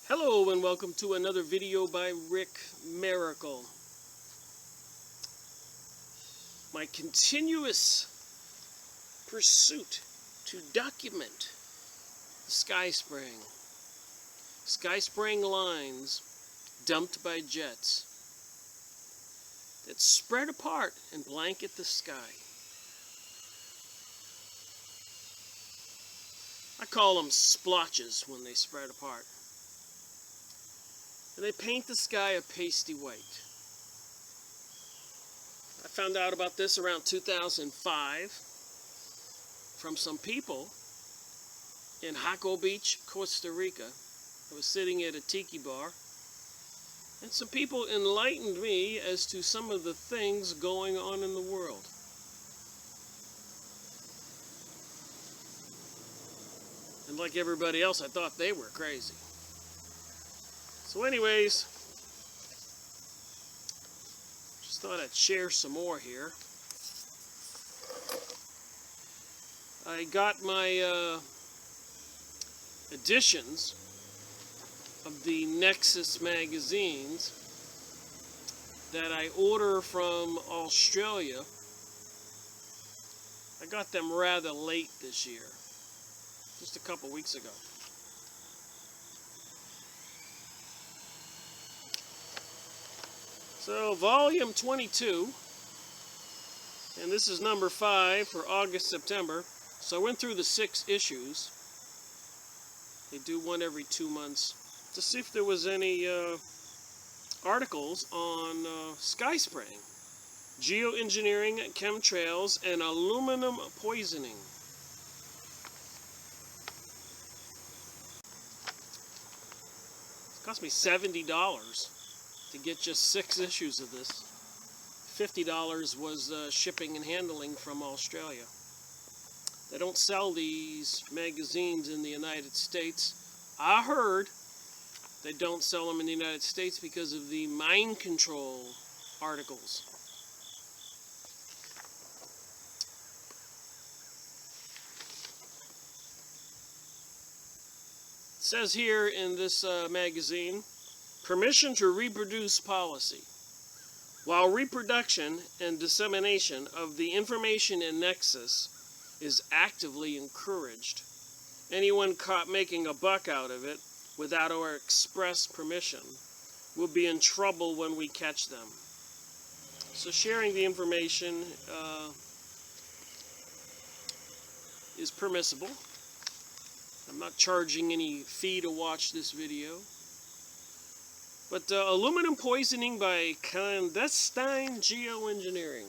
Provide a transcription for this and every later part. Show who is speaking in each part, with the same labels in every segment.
Speaker 1: Hello and welcome to another video by Rick Miracle. My continuous pursuit to document the sky spraying lines dumped by jets that spread apart and blanket the sky. I call them splotches when they spread apart. And they paint the sky a pasty white. I found out about this around 2005 from some people in Jaco Beach, Costa Rica. I was sitting at a tiki bar, and some people enlightened me as to some of the things going on in the world. And like everybody else, I thought they were crazy. So anyways, just thought I'd share some more here. I got my editions of the Nexus magazines that I order from Australia. I got them rather late this year, just a couple weeks ago. So, volume 22, and this is number 5 for August, September. So I went through the 6 issues. They do one every 2 months to see if there was any articles on sky spraying, geoengineering, chemtrails, and aluminum poisoning. It cost me $70. To get just 6 issues of this. $50 was shipping and handling from Australia. They don't sell these magazines in the United States. I heard they don't sell them in the United States because of the mind control articles. It says here in this magazine, permission to reproduce policy. While reproduction and dissemination of the information in Nexus is actively encouraged, anyone caught making a buck out of it without our express permission will be in trouble when we catch them. So sharing the information is permissible. I'm not charging any fee to watch this video. But aluminum poisoning by clandestine geoengineering.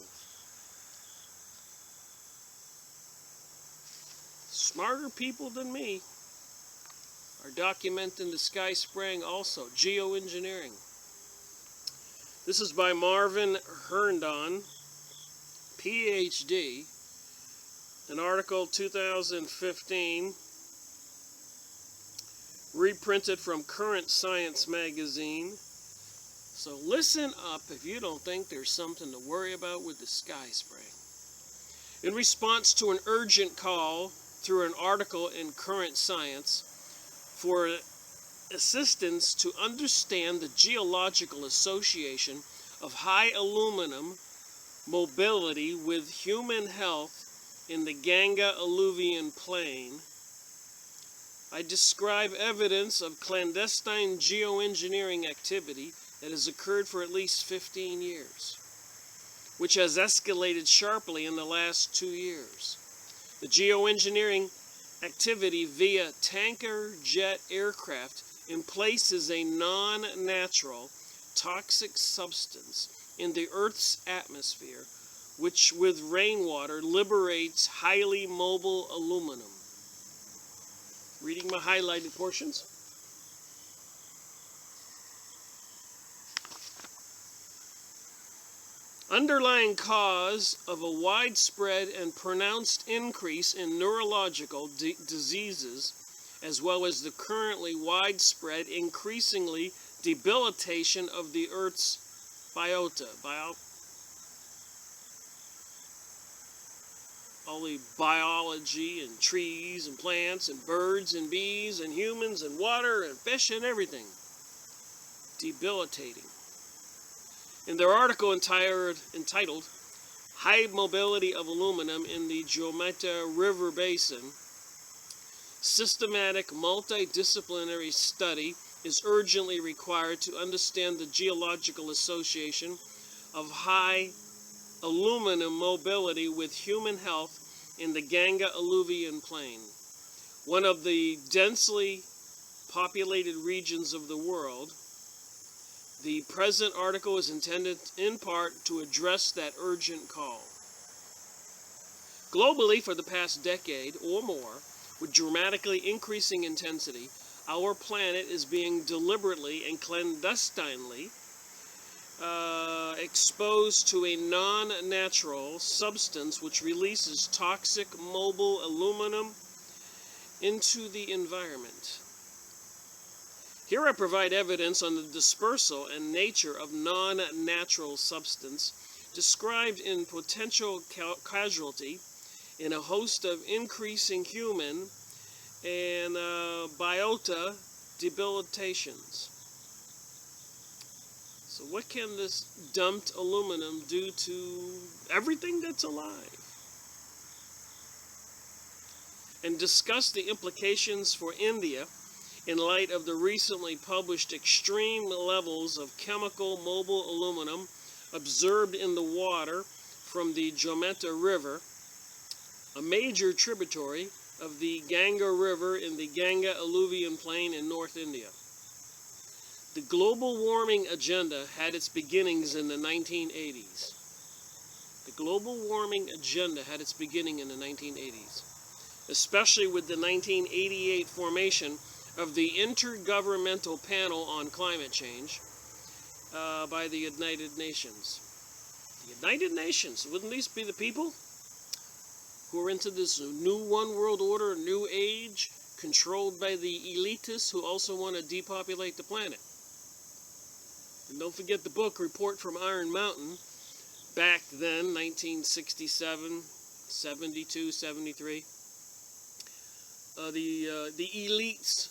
Speaker 1: Smarter people than me are documenting the sky spraying also, geoengineering. This is by Marvin Herndon, PhD, an article 2015, reprinted from Current Science magazine. So listen up if you don't think there's something to worry about with the sky spraying. In response to an urgent call through an article in Current Science for assistance to understand the geological association of high aluminum mobility with human health in the Ganga alluvial plain, I describe evidence of clandestine geoengineering activity that has occurred for at least 15 years, which has escalated sharply in the last 2 years. The geoengineering activity via tanker jet aircraft emplaces a non-natural toxic substance in the Earth's atmosphere, which with rainwater liberates highly mobile aluminum. Reading my highlighted portions. Underlying cause of a widespread and pronounced increase in neurological diseases, as well as the currently widespread, increasingly debilitation of the Earth's biota. all the biology and trees and plants and birds and bees and humans and water and fish and everything. Debilitating. In their article entitled High Mobility of Aluminum in the Jometa River Basin, systematic multidisciplinary study is urgently required to understand the geological association of high aluminum mobility with human health in the Ganga alluvial plain, one of the densely populated regions of the world. The present article is intended in part to address that urgent call. Globally, for the past decade or more, with dramatically increasing intensity, our planet is being deliberately and clandestinely exposed to a non-natural substance which releases toxic mobile aluminum into the environment. Here I provide evidence on the dispersal and nature of non-natural substance described in potential casualty in a host of increasing human and biota debilitations. So what can this dumped aluminum do to everything that's alive? And discuss the implications for India in light of the recently published extreme levels of chemical mobile aluminum observed in the water from the Jometa River, a major tributary of the Ganga River in the Ganga alluvial plain in North India. The global warming agenda had its beginnings in the 1980s. The global warming agenda had its beginning in the 1980s, especially with the 1988 formation of the Intergovernmental Panel on Climate Change by the United Nations. The United Nations, wouldn't these be the people who are into this new one world order, new age, controlled by the elitists who also want to depopulate the planet? And don't forget the book, Report from Iron Mountain, back then, 1967, 72, 73. The elites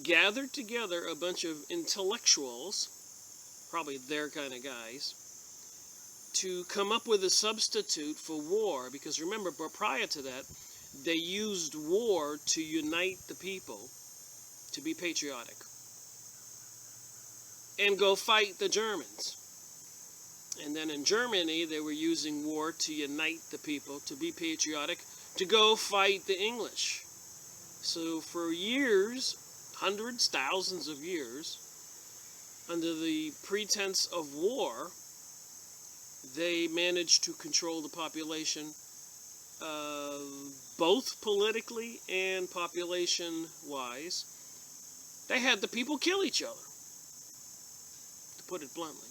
Speaker 1: gathered together a bunch of intellectuals, probably their kind of guys, to come up with a substitute for war, because remember, prior to that, they used war to unite the people, to be patriotic, and go fight the Germans. And then in Germany, they were using war to unite the people, to be patriotic, to go fight the English. So for years, hundreds, thousands of years, under the pretense of war, they managed to control the population, both politically and population-wise. They had the people kill each other, to put it bluntly.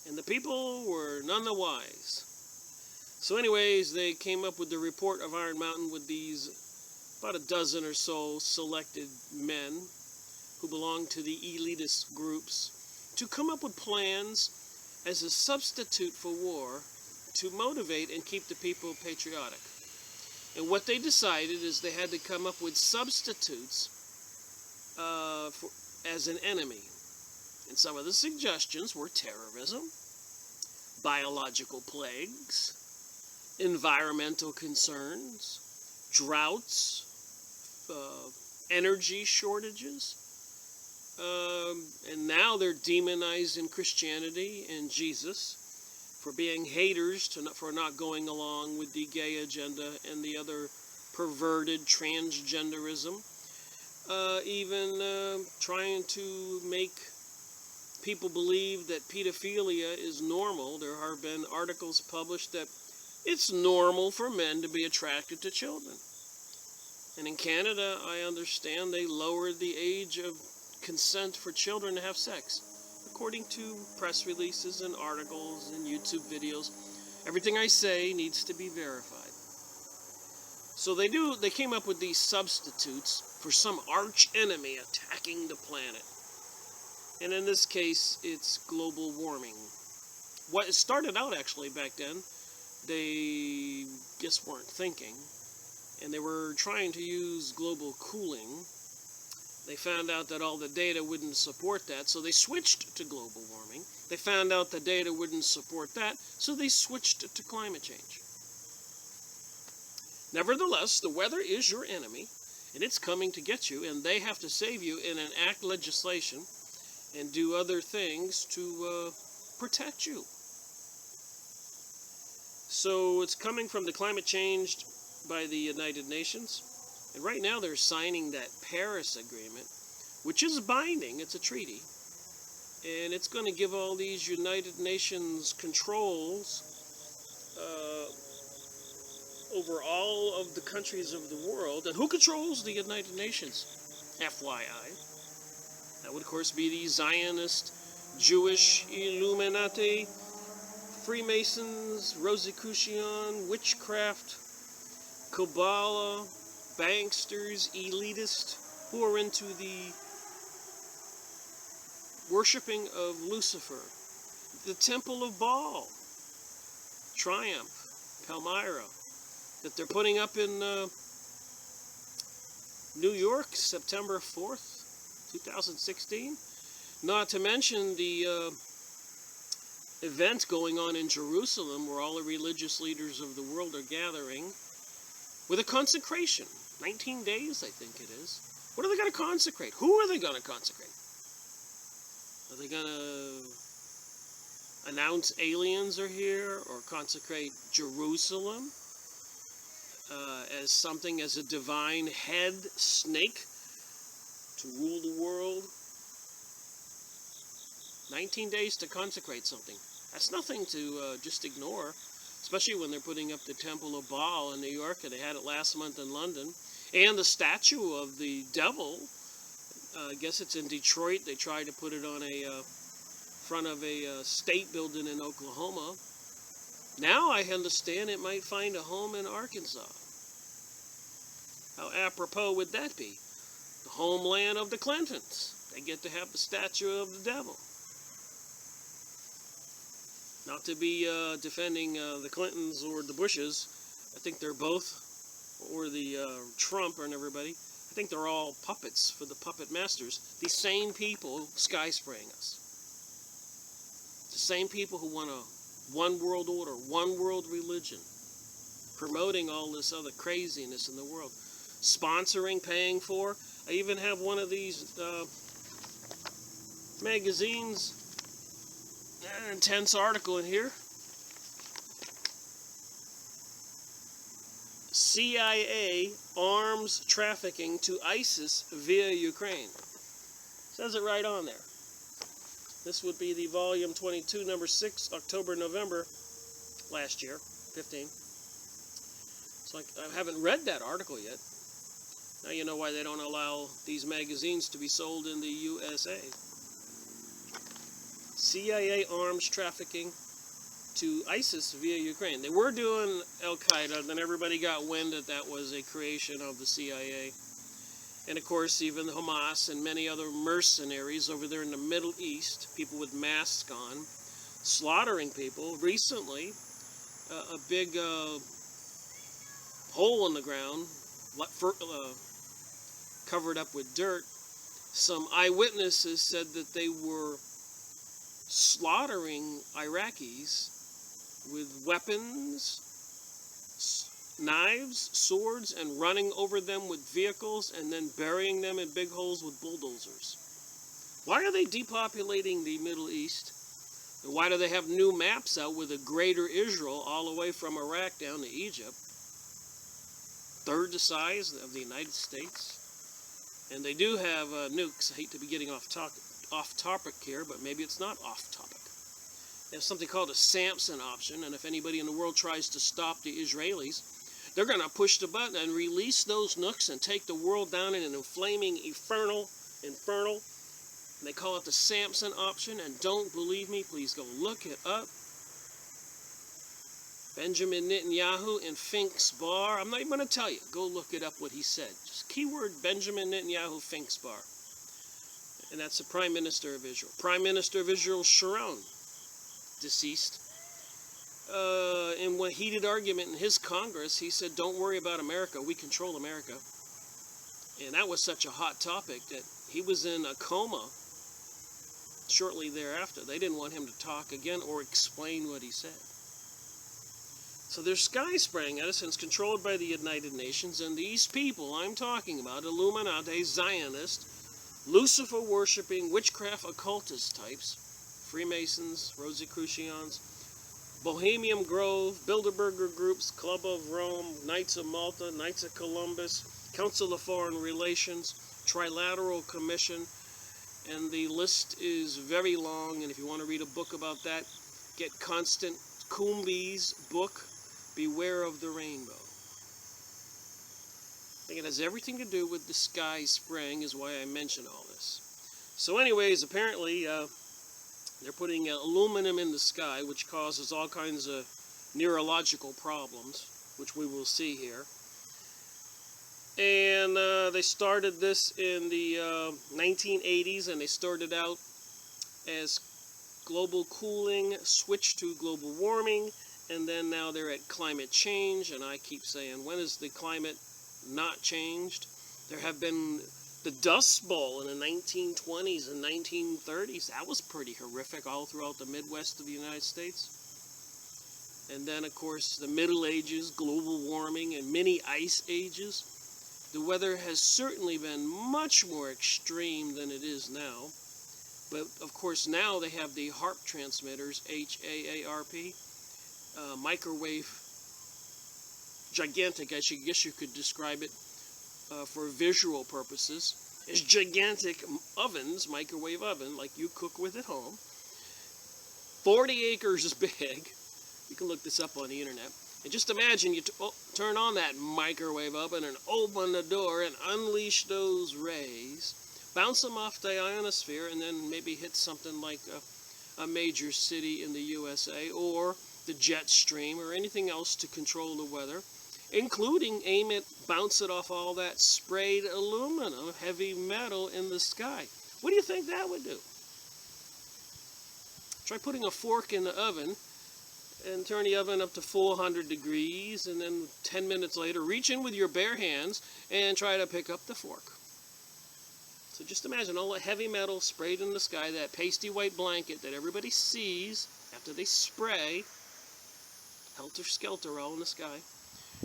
Speaker 1: And the people were none the wise. So anyways, they came up with the Report of Iron Mountain with these about a dozen or so selected men who belonged to the elitist groups to come up with plans as a substitute for war to motivate and keep the people patriotic. And what they decided is they had to come up with substitutes as an enemy. And some of the suggestions were terrorism, biological plagues, environmental concerns, droughts, energy shortages, and now they're demonizing Christianity and Jesus for being haters, for not going along with the gay agenda and the other perverted transgenderism, even trying to make people believe that pedophilia is normal. There have been articles published that it's normal for men to be attracted to children. And in Canada, I understand they lowered the age of consent for children to have sex, according to press releases and articles and YouTube videos. Everything I say needs to be verified. So they came up with these substitutes for some arch enemy attacking the planet. And in this case, it's global warming. What started out actually back then they just weren't thinking, and they were trying to use global cooling. They found out that all the data wouldn't support that, so they switched to global warming. They found out the data wouldn't support that, so they switched to climate change. Nevertheless, the weather is your enemy, and it's coming to get you, and they have to save you and enact legislation and do other things to protect you. So it's coming from the climate change by the United Nations. And right now they're signing that Paris Agreement, which is binding. It's a treaty. And it's going to give all these United Nations controls over all of the countries of the world. And who controls the United Nations? FYI. That would, of course, be the Zionist, Jewish, Illuminati, Freemasons, Rosicrucian, witchcraft, Kabbalah, banksters, elitists, who are into the worshiping of Lucifer, the Temple of Baal, Triumph, Palmyra, that they're putting up in New York, September 4th, 2016. Not to mention the event going on in Jerusalem, where all the religious leaders of the world are gathering with a consecration. 19 days, I think it is. What are they going to consecrate? Who are they going to consecrate? Are they going to announce aliens are here, or consecrate Jerusalem as something, as a divine head snake to rule the world? 19 days to consecrate something. That's nothing to just ignore, especially when they're putting up the Temple of Baal in New York, and they had it last month in London. And the statue of the devil, I guess it's in Detroit. They tried to put it on a front of a state building in Oklahoma. Now I understand it might find a home in Arkansas. How apropos would that be? The homeland of the Clintons. They get to have the statue of the devil. Not to be defending the Clintons or the Bushes. I think they're both, or the Trump and everybody. I think they're all puppets for the puppet masters. These same people sky spraying us. The same people who want a one world order, one world religion, promoting all this other craziness in the world, sponsoring, paying for. I even have one of these magazines, an intense article in here. CIA arms trafficking to ISIS via Ukraine. Says it right on there. This would be the volume 22, number 6, October, November last year, 15. It's like I haven't read that article yet. Now you know why they don't allow these magazines to be sold in the USA. CIA arms trafficking to ISIS via Ukraine. They were doing Al-Qaeda, then everybody got wind that that was a creation of the CIA. And of course, even Hamas and many other mercenaries over there in the Middle East, people with masks on, slaughtering people. Recently, a big hole in the ground, covered up with dirt. Some eyewitnesses said that they were slaughtering Iraqis with weapons, knives, swords, and running over them with vehicles and then burying them in big holes with bulldozers. Why are they depopulating the Middle East? And why do they have new maps out with a greater Israel all the way from Iraq down to Egypt? Third the size of the United States. And they do have nukes. I hate to be getting off topic here, but maybe it's not off topic. They have something called a Samson option, and if anybody in the world tries to stop the Israelis, they're going to push the button and release those nukes and take the world down in an inflaming infernal, and they call it the Samson option. And don't believe me, please go look it up. Benjamin Netanyahu in Fink's Bar. I'm not even going to tell you. Go look it up what he said. Just keyword Benjamin Netanyahu Fink's Bar. And that's the Prime Minister of Israel. Prime Minister of Israel, Sharon, deceased. in a heated argument in his Congress, he said, "Don't worry about America. We control America." And that was such a hot topic that he was in a coma shortly thereafter. They didn't want him to talk again or explain what he said. So there's sky spraying Edison's controlled by the United Nations, and these people I'm talking about, Illuminati, Zionist, Lucifer-worshipping, witchcraft, occultist types, Freemasons, Rosicrucians, Bohemian Grove, Bilderberger groups, Club of Rome, Knights of Malta, Knights of Columbus, Council of Foreign Relations, Trilateral Commission, and the list is very long, and if you want to read a book about that, get Constant Coombe's book, Beware of the Rainbow. I think it has everything to do with the sky spraying, is why I mention all this. So anyways, apparently they're putting aluminum in the sky, which causes all kinds of neurological problems, which we will see here. And they started this in the 1980s, and they started out as global cooling, switched to global warming, and then now they're at climate change. And I keep saying, when is the climate not changed? There have been the Dust Bowl in the 1920s and 1930s. That was pretty horrific all throughout the Midwest of the United States. And then, of course, the Middle Ages, global warming, and many ice ages. The weather has certainly been much more extreme than it is now. But, of course, now they have the HAARP transmitters, H-A-A-R-P, microwave, gigantic, I guess you could describe it for visual purposes, as gigantic ovens, microwave oven, like you cook with at home. 40 acres big. You can look this up on the internet. And just imagine you turn on that microwave oven and open the door and unleash those rays, bounce them off the ionosphere, and then maybe hit something like a major city in the USA, or the jet stream, or anything else to control the weather, including aim it, bounce it off all that sprayed aluminum, heavy metal in the sky. What do you think that would do? Try putting a fork in the oven and turn the oven up to 400 degrees, and then 10 minutes later, reach in with your bare hands and try to pick up the fork. So just imagine all the heavy metal sprayed in the sky, that pasty white blanket that everybody sees after they spray, helter-skelter all in the sky.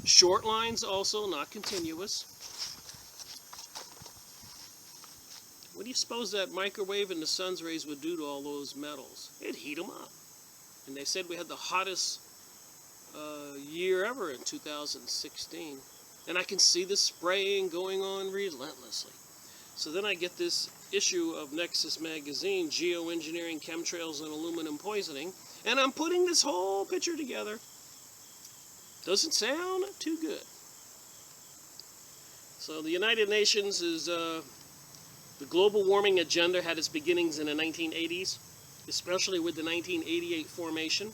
Speaker 1: Short lines also, not continuous. What do you suppose that microwave and the sun's rays would do to all those metals? It'd heat them up. And they said we had the hottest year ever in 2016. And I can see the spraying going on relentlessly. So then I get this issue of Nexus magazine, Geoengineering, Chemtrails, and Aluminum Poisoning, and I'm putting this whole picture together. Doesn't sound too good. So the United Nations is, the global warming agenda had its beginnings in the 1980s, especially with the 1988 formation.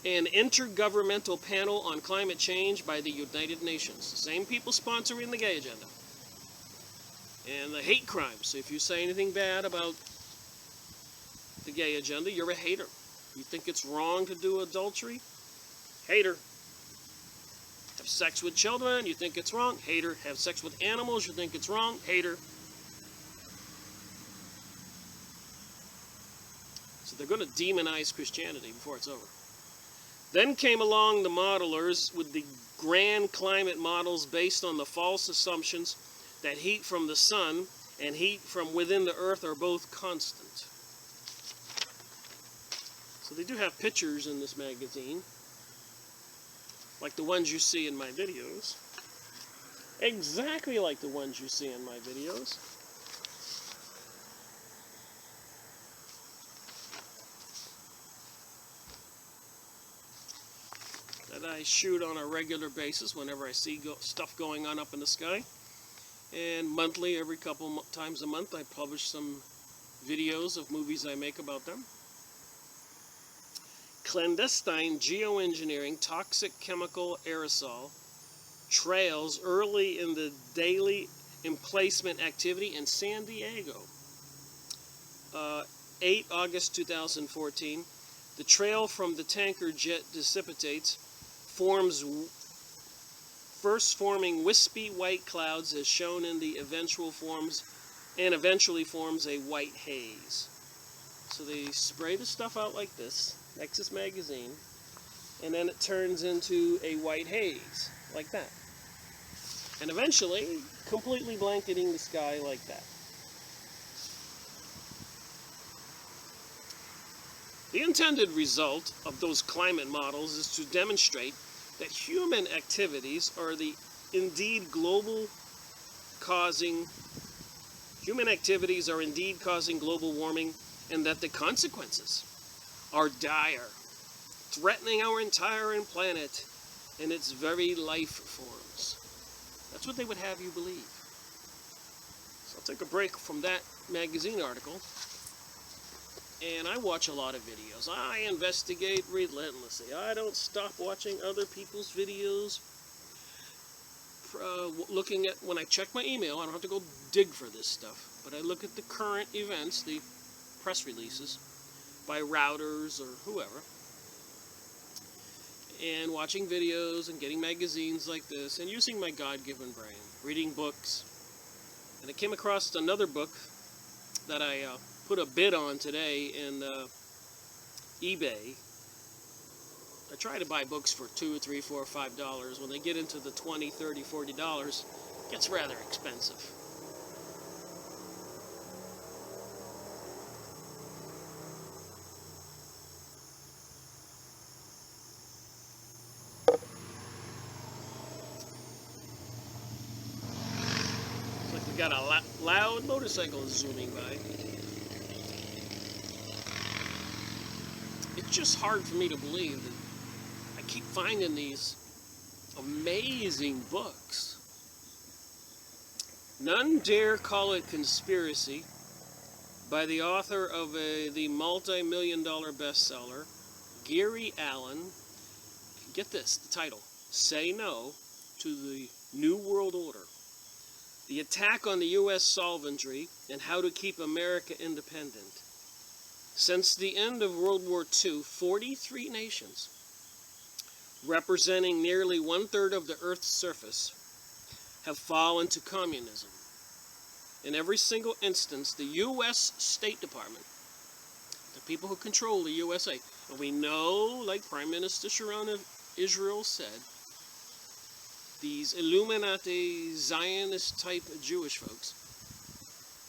Speaker 1: An intergovernmental panel on climate change by the United Nations. The same people sponsoring the gay agenda. And the hate crimes. So if you say anything bad about the gay agenda, you're a hater. You think it's wrong to do adultery? Hater. Have sex with children, you think it's wrong? Hater. Have sex with animals, you think it's wrong? Hater. So they're going to demonize Christianity before it's over. Then came along the modelers with the grand climate models based on the false assumptions that heat from the sun and heat from within the earth are both constant. So they do have pictures in this magazine, like the ones you see in my videos. Exactly like the ones you see in my videos. That I shoot on a regular basis whenever I see stuff going on up in the sky. And monthly, every couple times a month, I publish some videos of movies I make about them. Clandestine geoengineering, toxic chemical aerosol trails early in the daily emplacement activity in San Diego. 8 August 2014. The trail from the tanker jet dissipates, first forming wispy white clouds as shown in the eventually forms a white haze. So they spray the stuff out like this, Nexus magazine, and then it turns into a white haze, like that. And eventually, completely blanketing the sky like that. The intended result of those climate models is to demonstrate that human activities are indeed causing global warming, and that the consequences are dire, threatening our entire planet and its very life forms. That's what they would have you believe. So I'll take a break from that magazine article, and I watch a lot of videos. I investigate relentlessly. I don't stop watching other people's videos. Looking at, when I check my email, I don't have to go dig for this stuff, but I look at the current events, the press releases by routers or whoever, and watching videos and getting magazines like this and using my God-given brain, reading books. And I came across another book that I put a bid on today in eBay. I try to buy books for $2, $3, $4, $5. When they get into the $20, $30, $40, it gets rather expensive. Looks like we got a loud motorcycle zooming by. It's just hard for me to believe that I keep finding these amazing books. None dare call it conspiracy, by the author of the multi-million-dollar bestseller, Gary Allen. Get this, the title: Say No to the New World Order. The Attack on the U.S. Sovereignty and How to Keep America Independent. Since the end of World War II, 43 nations, representing nearly 1/3 of the Earth's surface, have fallen to communism. In every single instance, the U.S. State Department, the people who control the USA, and we know, like Prime Minister Sharon of Israel said, these Illuminati, Zionist-type Jewish folks,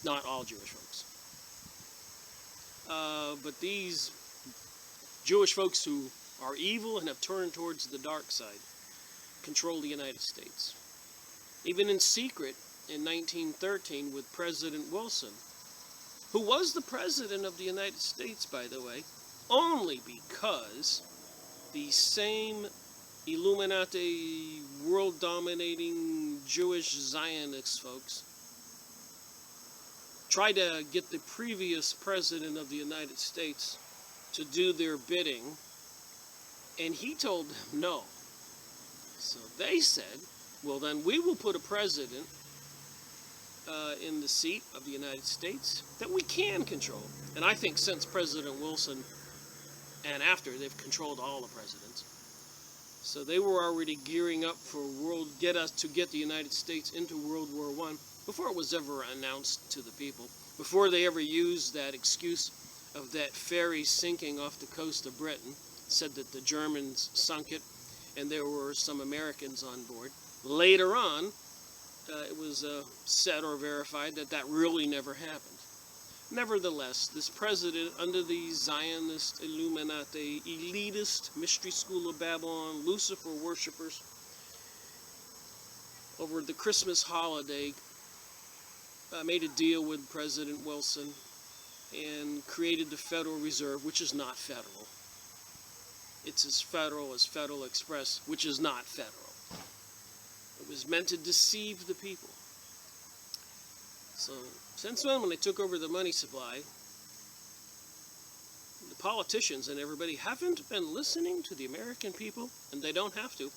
Speaker 1: not all Jewish folks, but these Jewish folks who are evil and have turned towards the dark side, control the United States. Even in secret, in 1913, with President Wilson, who was the President of the United States, by the way, only because the same Illuminati, world-dominating Jewish Zionist folks tried to get the previous President of the United States to do their bidding, and he told them no. So they said, well, then we will put a president in the seat of the United States that we can control. And I think since President Wilson and after, they've controlled all the presidents. So they were already gearing up for get the United States into World War I before it was ever announced to the people, before they ever used that excuse of that ferry sinking off the coast of Britain, said that the Germans sunk it and there were some Americans on board. Later on, it was said or verified that that really never happened. Nevertheless, this president, under the Zionist, Illuminati, elitist, Mystery School of Babylon, Lucifer worshippers, over the Christmas holiday, made a deal with President Wilson and created the Federal Reserve, which is not federal. It's as federal as Federal Express, which is not federal. It was meant to deceive the people. So, since then, when they took over the money supply, the politicians and everybody haven't been listening to the American people, and they don't have to,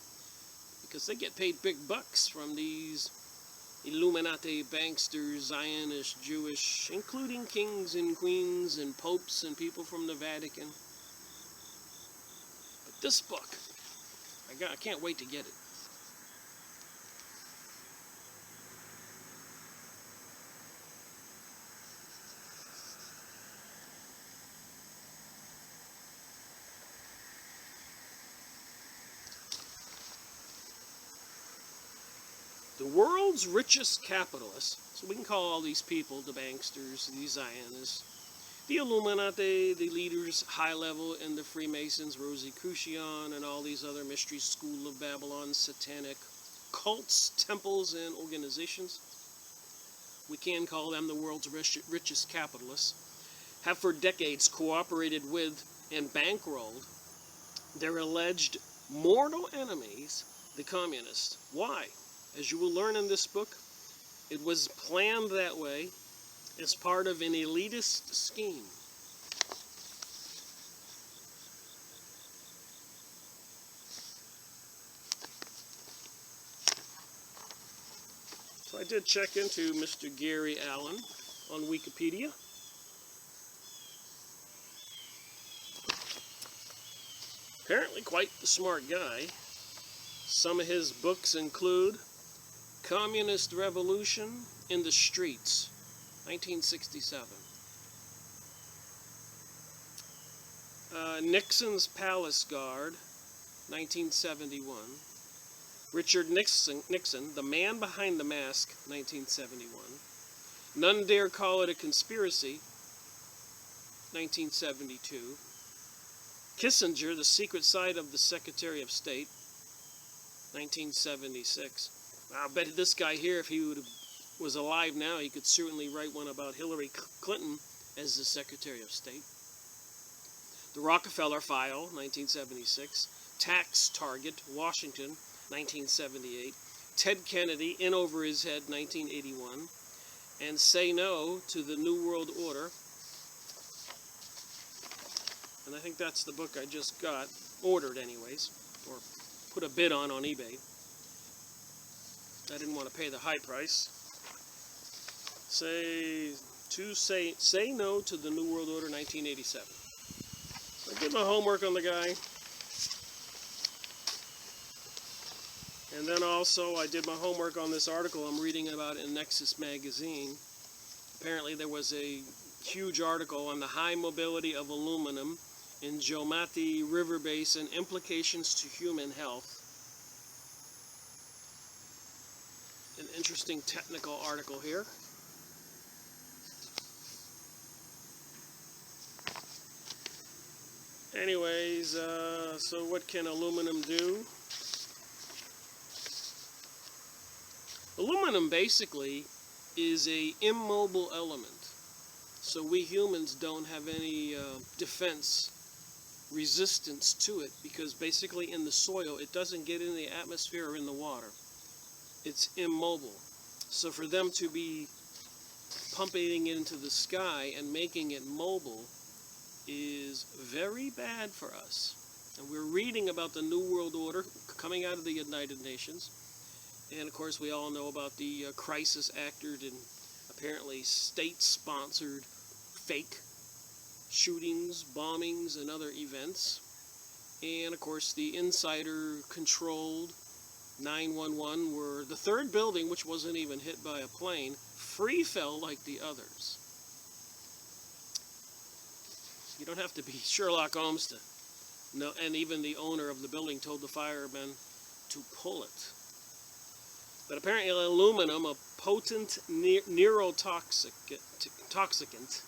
Speaker 1: because they get paid big bucks from these Illuminati, banksters, Zionist, Jewish, including kings and queens and popes and people from the Vatican. this book. I can't wait to get it. The world's richest capitalists, so we can call all these people the banksters, the Zionists, the Illuminati, the leaders high level in the Freemasons, Rosicrucian, and all these other mystery school of Babylon, satanic cults, temples, and organizations. We can call them the world's richest capitalists, have for decades cooperated with and bankrolled their alleged mortal enemies, the communists. Why? As you will learn in this book, it was planned that way as part of an elitist scheme. So I did check into Mr. Gary Allen on Wikipedia. Apparently quite the smart guy. Some of his books include Communist Revolution in the Streets, 1967. Nixon's Palace Guard, 1971. Richard Nixon, The Man Behind the Mask, 1971. None Dare Call It a Conspiracy, 1972. Kissinger, The Secret Side of the Secretary of State, 1976. I bet this guy here, if he was alive now, he could certainly write one about Hillary Clinton as the Secretary of State. The Rockefeller File, 1976. Tax Target, Washington, 1978. Ted Kennedy, In Over His Head, 1981. And Say No to the New World Order. And I think that's the book I just got, ordered anyways, or put a bid on eBay. I didn't want to pay the high price. Say No to the New World Order, 1987. So I did my homework on the guy. And then also I did my homework on this article I'm reading about in Nexus magazine. Apparently there was a huge article on the high mobility of aluminum in Jomati River Basin, implications to human health. An interesting technical article here. Anyways, so what can aluminum do? Aluminum basically is an immobile element. So we humans don't have any defense resistance to it, because basically in the soil it doesn't get in the atmosphere or in the water. It's immobile. So for them to be pumping it into the sky and making it mobile is very bad for us. And we're reading about the New World Order coming out of the United Nations. And of course we all know about the crisis acted and apparently state-sponsored fake shootings, bombings, and other events. And of course the insider-controlled 911, where the third building, which wasn't even hit by a plane, free fell like the others. You don't have to be Sherlock Holmes to know, and even the owner of the building told the firemen to pull it. But apparently aluminum, a potent neurotoxicant,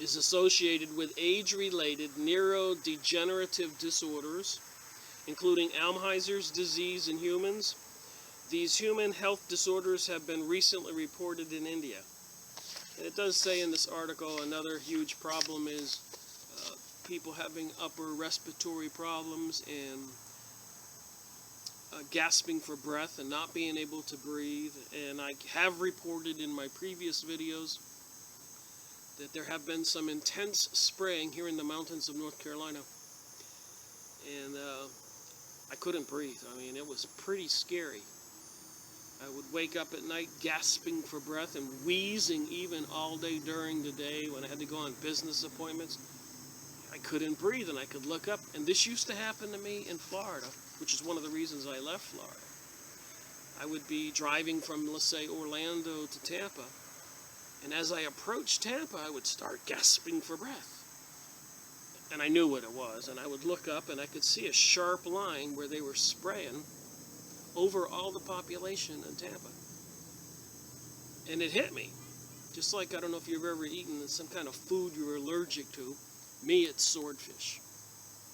Speaker 1: is associated with age-related neurodegenerative disorders, including Alzheimer's disease in humans. These human health disorders have been recently reported in India. And it does say in this article another huge problem is people having upper respiratory problems and gasping for breath and not being able to breathe. And I have reported in my previous videos that there have been some intense spraying here in the mountains of North Carolina. And I couldn't breathe. I mean, it was pretty scary. I would wake up at night gasping for breath and wheezing even all day during the day when I had to go on business appointments. I couldn't breathe, and I could look up. And this used to happen to me in Florida, which is one of the reasons I left Florida. I would be driving from, let's say, Orlando to Tampa, and as I approached Tampa, I would start gasping for breath. And I knew what it was, and I would look up, and I could see a sharp line where they were spraying over all the population in Tampa. And it hit me. Just like, I don't know if you've ever eaten some kind of food you were allergic to. Me, it's swordfish.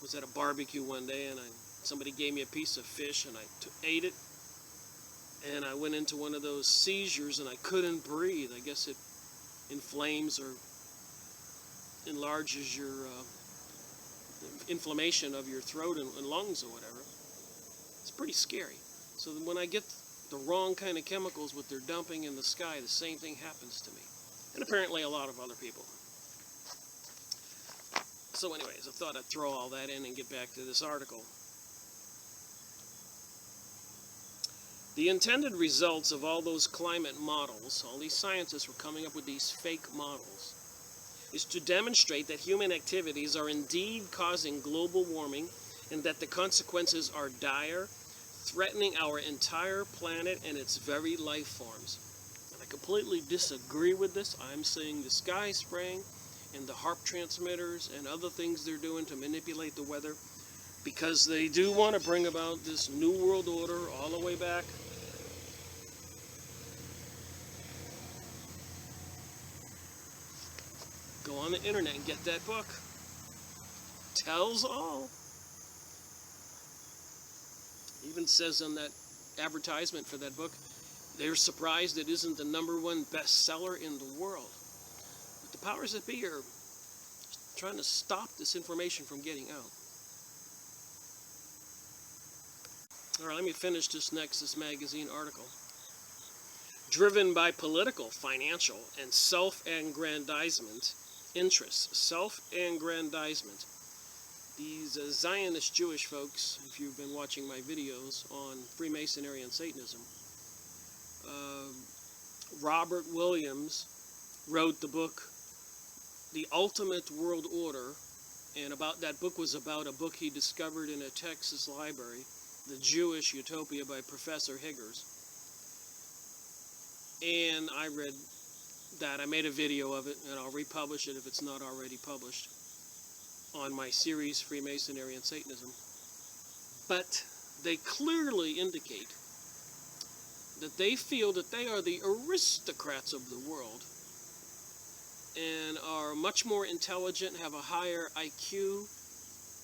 Speaker 1: I was at a barbecue one day, and somebody gave me a piece of fish, and I ate it. And I went into one of those seizures, and I couldn't breathe. I guess it inflames or enlarges your inflammation of your throat and lungs or whatever. It's pretty scary. So when I get the wrong kind of chemicals, what they're dumping in the sky, the same thing happens to me. And apparently a lot of other people. So anyways, I thought I'd throw all that in and get back to this article. The intended results of all those climate models, all these scientists were coming up with these fake models, is to demonstrate that human activities are indeed causing global warming and that the consequences are dire, threatening our entire planet and its very life forms. And I completely disagree with this. I'm saying the sky spraying and the HARP transmitters and other things they're doing to manipulate the weather, because they do want to bring about this new world order all the way back. Go on the internet and get that book. Tells all. Even says on that advertisement for that book, they're surprised it isn't the #1 bestseller in the world. But the powers that be are trying to stop this information from getting out. All right, let me finish this magazine article. Driven by political, financial, and self-aggrandizement interests. Self-aggrandizement. These Zionist Jewish folks, if you've been watching my videos on Freemasonry and Satanism, Robert Williams wrote the book, The Ultimate World Order, and that book was about a book he discovered in a Texas library, The Jewish Utopia by Professor Higgers. And I read that. I made a video of it, and I'll republish it if it's not already published on my series Freemasonry and Satanism. But they clearly indicate that they feel that they are the aristocrats of the world and are much more intelligent, have a higher IQ,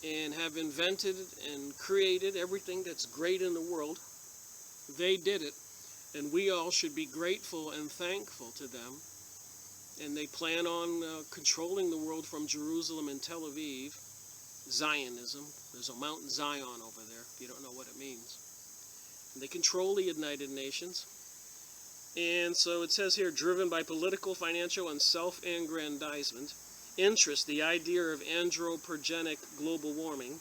Speaker 1: and have invented and created everything that's great in the world. They did it, and we all should be grateful and thankful to them. And they plan on controlling the world from Jerusalem and Tel Aviv. Zionism. There's a Mount Zion over there, if you don't know what it means. And they control the United Nations. And so it says here, driven by political, financial, and self-aggrandizement interest, the idea of anthropogenic global warming,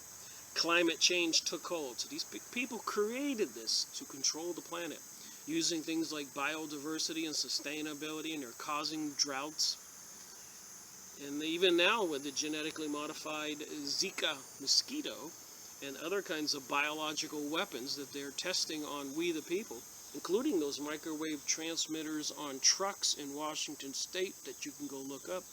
Speaker 1: climate change took hold. So these people created this to control the planet, using things like biodiversity and sustainability, and they're causing droughts. And even now with the genetically modified Zika mosquito and other kinds of biological weapons that they're testing on we the people, including those microwave transmitters on trucks in Washington State that you can go look up.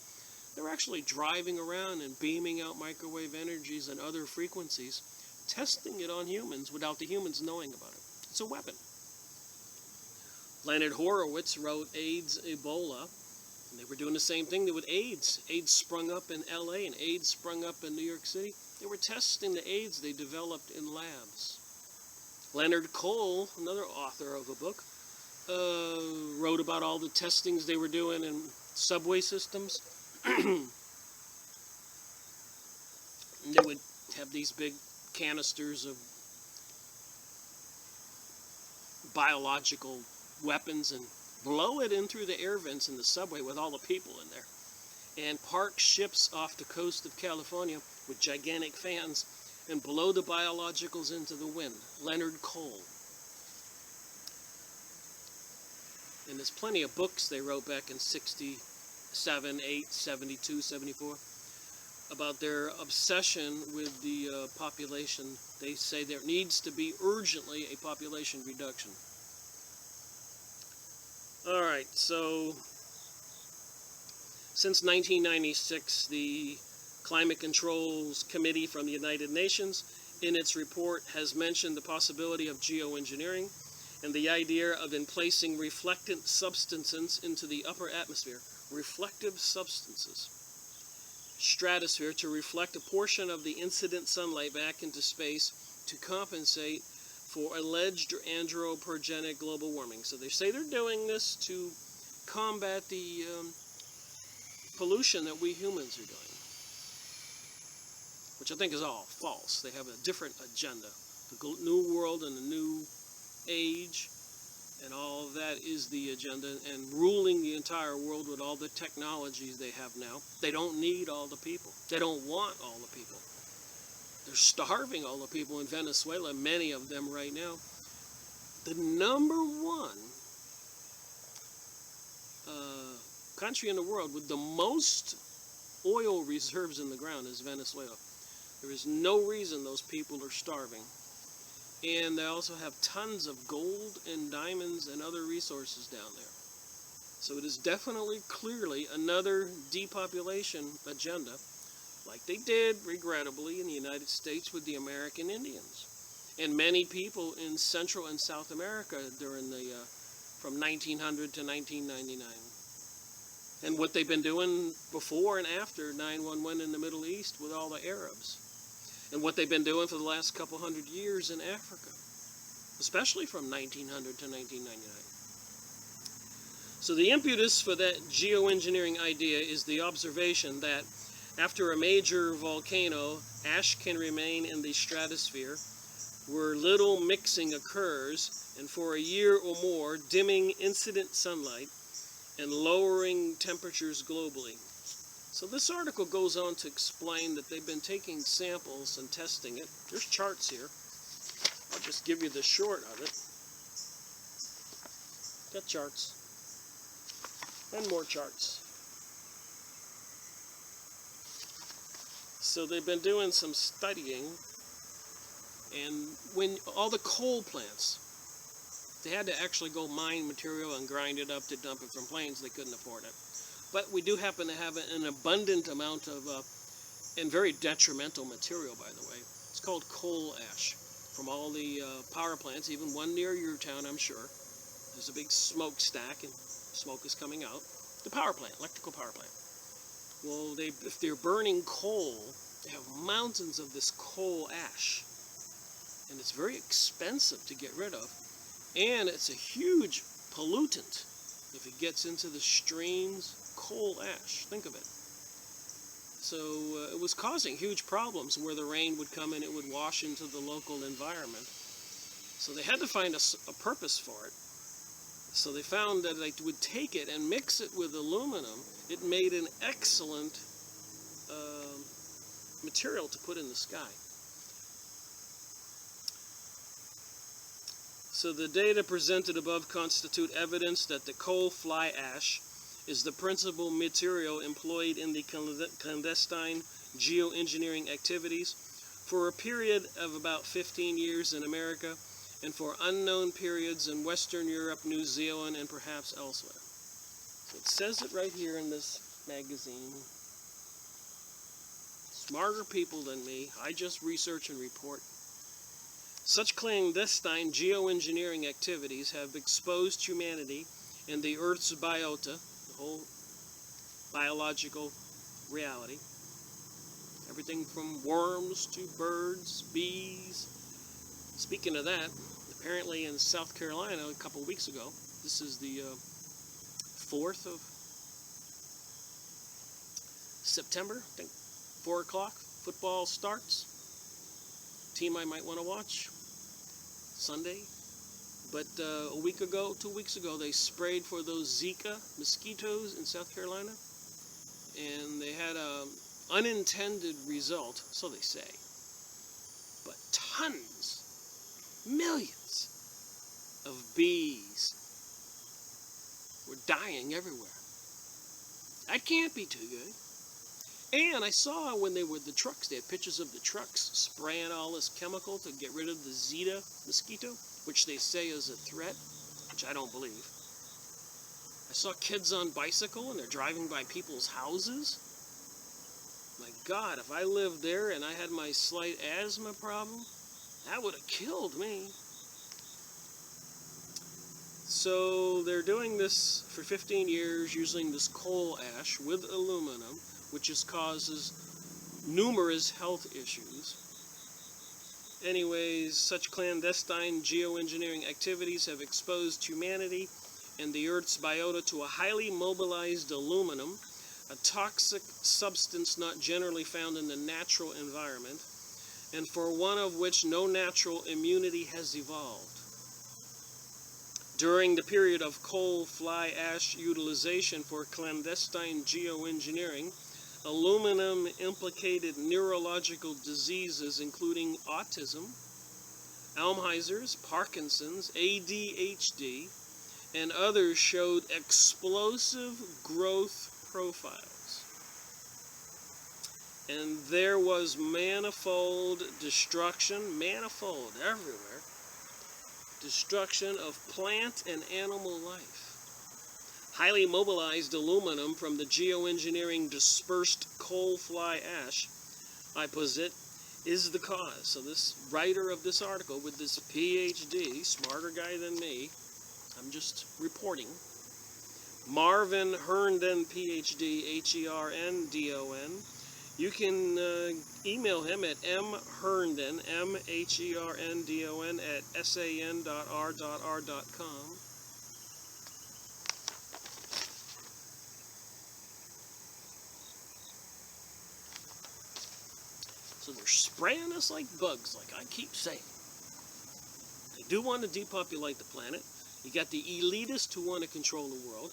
Speaker 1: They're actually driving around and beaming out microwave energies and other frequencies, testing it on humans without the humans knowing about it. It's a weapon. Leonard Horowitz wrote AIDS, Ebola, and they were doing the same thing with AIDS. AIDS sprung up in LA and AIDS sprung up in New York City. They were testing the AIDS they developed in labs. Leonard Cole, another author of a book, wrote about all the testings they were doing in subway systems. And they would have these big canisters of biological weapons and blow it in through the air vents in the subway with all the people in there, and park ships off the coast of California with gigantic fans and blow the biologicals into the wind. Leonard Cole. And there's plenty of books they wrote back in 67, 8, 72, 74. about their obsession with the population. They say there needs to be urgently a population reduction. All right, so since 1996, the Climate Controls Committee from the United Nations, in its report, has mentioned the possibility of geoengineering and the idea of placing reflectant substances into the upper atmosphere, reflective substances, stratosphere, to reflect a portion of the incident sunlight back into space to compensate for alleged anthropogenic global warming. So they say they're doing this to combat the pollution that we humans are doing, which I think is all false. They have a different agenda. The new world and the new age and all of that is the agenda, and ruling the entire world with all the technologies they have now. They don't need all the people. They don't want all the people. They're starving all the people in Venezuela, many of them right now. The number one country in the world with the most oil reserves in the ground is Venezuela. There is no reason those people are starving. And they also have tons of gold and diamonds and other resources down there. So it is definitely, clearly, another depopulation agenda, like they did, regrettably, in the United States with the American Indians. And many people in Central and South America during the, from 1900 to 1999. And what they've been doing before and after 9/11 in the Middle East with all the Arabs. And what they've been doing for the last couple hundred years in Africa, especially from 1900 to 1999. So the impetus for that geoengineering idea is the observation that after a major volcano, ash can remain in the stratosphere where little mixing occurs, and for a year or more, dimming incident sunlight and lowering temperatures globally. So this article goes on to explain that they've been taking samples and testing it. There's charts here. I'll just give you the short of it. Got charts. And more charts. So they've been doing some studying, and when all the coal plants, they had to actually go mine material and grind it up to dump it from planes. They couldn't afford it. But we do happen to have an abundant amount of, and very detrimental material, by the way. It's called coal ash from all the power plants, even one near your town, I'm sure. There's a big smokestack, and smoke is coming out. The power plant, electrical power plant. Well, if they're burning coal, they have mountains of this coal ash. And it's very expensive to get rid of. And it's a huge pollutant if it gets into the streams. Coal ash, think of it. So it was causing huge problems where the rain would come and it would wash into the local environment. So they had to find a purpose for it. So they found that they would take it and mix it with aluminum. It made an excellent material to put in the sky. So the data presented above constitute evidence that the coal fly ash is the principal material employed in the clandestine geoengineering activities for a period of about 15 years in America and for unknown periods in Western Europe, New Zealand, and perhaps elsewhere. So it says it right here in this magazine. Smarter people than me. I just research and report. Such clandestine geoengineering activities have exposed humanity and the Earth's biota, the whole biological reality, everything from worms to birds, bees. Speaking of that, apparently in South Carolina a couple weeks ago, this is the 4th of September, I think, 4 o'clock, football starts. Team I might want to watch, Sunday. But a week ago, 2 weeks ago, they sprayed for those Zika mosquitoes in South Carolina. And they had an unintended result, so they say. But tons, millions of bees were dying everywhere. That can't be too good. And I saw when they were the trucks, they had pictures of the trucks spraying all this chemical to get rid of the Zeta mosquito, which they say is a threat, which I don't believe. I saw kids on bicycle and they're driving by people's houses. My God, if I lived there and I had my slight asthma problem, that would have killed me. So they're doing this for 15 years using this coal ash with aluminum, which causes numerous health issues. Anyways, such clandestine geoengineering activities have exposed humanity and the Earth's biota to a highly mobilized aluminum, a toxic substance not generally found in the natural environment, and for one of which no natural immunity has evolved. During the period of coal fly ash utilization for clandestine geoengineering, aluminum implicated neurological diseases including autism, Alzheimer's, Parkinson's, ADHD, and others showed explosive growth profiles. And there was manifold destruction, manifold everywhere, destruction of plant and animal life. Highly mobilized aluminum from the geoengineering dispersed coal fly ash, I posit, is the cause. So this writer of this article with this PhD, smarter guy than me, I'm just reporting, Marvin Herndon, PhD, Herndon. You can email him at mherndon, mherndon, at san.r.r.com. So they're spraying us like bugs, like I keep saying. They do want to depopulate the planet. You got the elitists who want to control the world.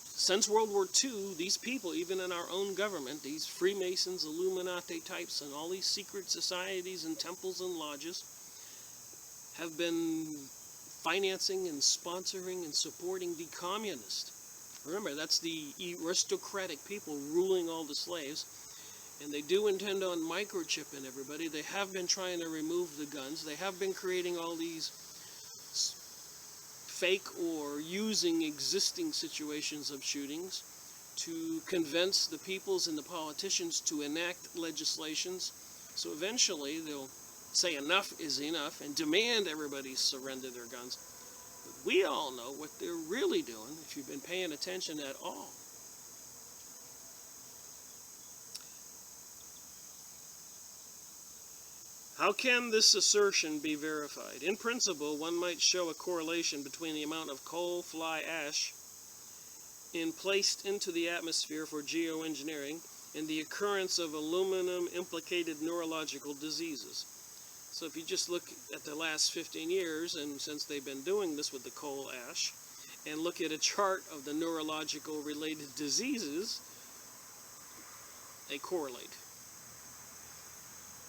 Speaker 1: Since World War II, these people, even in our own government, these Freemasons, Illuminati types, and all these secret societies and temples and lodges, have been financing and sponsoring and supporting the communists. Remember, that's the aristocratic people ruling all the slaves. And they do intend on microchipping everybody. They have been trying to remove the guns. They have been creating all these fake or using existing situations of shootings to convince the peoples and the politicians to enact legislations. So eventually they'll say enough is enough and demand everybody surrender their guns. But we all know what they're really doing if you've been paying attention at all. How can this assertion be verified? In principle, one might show a correlation between the amount of coal fly ash placed into the atmosphere for geoengineering and the occurrence of aluminum-implicated neurological diseases. So if you just look at the last 15 years, and since they've been doing this with the coal ash, and look at a chart of the neurological related diseases, they correlate.